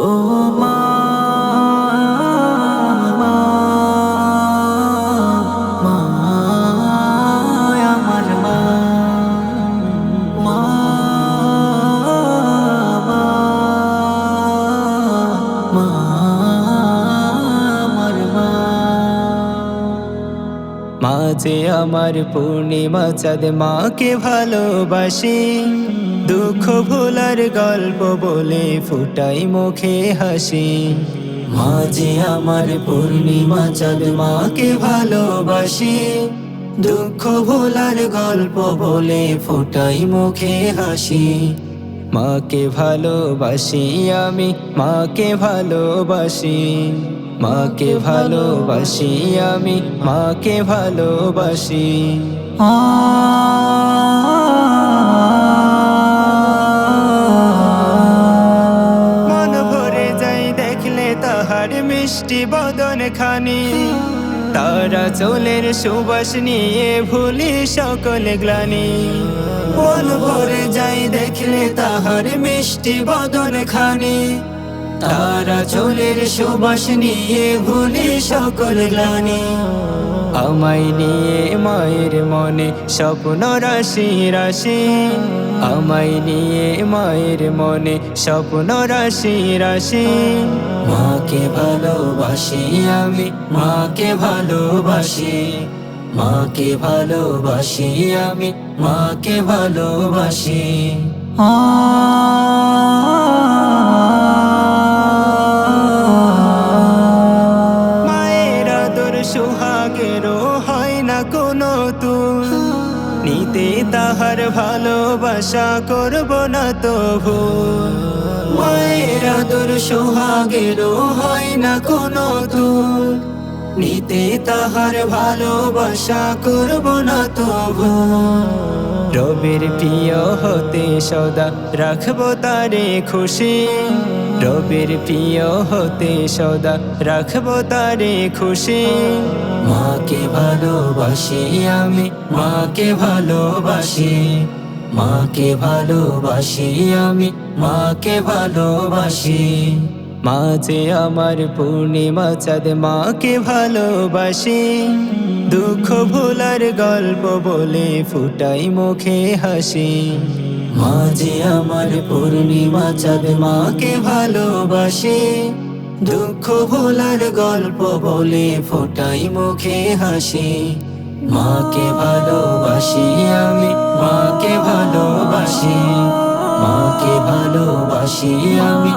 মা, মা, মা, আমার মা, মা, মা, মা, আমার মা। মা যে আমার পূর্ণিমা চাঁদ, মাকে ভালোবাসি। দুঃখ ভোলার গল্প বলে ফুটাই মুখে হাসি। মা যে আমার পূর্ণিমা চাঁদ, মাকে ভালোবাসি। দুঃখ ভোলার গল্প বলে ফুটাই মুখে হাসি। মাকে ভালোবাসি আমি, মাকে ভালোবাসি। মাকে ভালোবাসি আমি, মাকে ভালোবাসি। মন ভরে যাই দেখলে তাহার মিষ্টি বদন খানি। তারা চুলের সুবাস নিয়ে ভুলি সকল গ্লানি। মন ভরে যাই দেখলে তাহার মিষ্টি বদন খানি। তারা চুলের সুবাস নিয়ে ভুলি সকল গ্লানি। আমায় নিয়ে মায়ের মনে স্বপ্ন রাশি রাশি। আমায় নিয়ে মায়ের মনে স্বপ্ন রাশি রাশি। মাকে ভালোবাসি আমি, মাকে ভালোবাসি। মাকে ভালোবাসি আমি, মাকে ভালোবাসি। মায়ের আদর সোহাগেরও হয় না কোনো তুল। নিতে তাহার ভালোবাসা করব না তো ভুল। মায়ের আদর সোহাগেরও হয় না কোনো তুল। নিতে তাহার ভালোবাসা করব না তো ভুল। রবির প্রিয় হতে সদা রাখবো তারে খুশি। রবির প্রিয় হতে সদা রাখবো তারে খুশি। মাকে ভালোবাসি আমি, মাকে ভালোবাসি। মাকে ভালোবাসি আমি, মাকে ভালোবাসি। মা যে আমার পূর্ণিমা চাঁদ, মাকে ভালোবাসি। দুঃখ ভোলার গল্প বলে ফুটাই মুখে হাসি। মা যে আমার পূর্ণিমা চাঁদ, মাকে ভালোবাসি। দুঃখ ভোলার গল্প বলে ফুটাই মুখে হাসি। মাকে ভালোবাসি আমি, মাকে ভালোবাসি। মাকে ভালোবাসি আমি,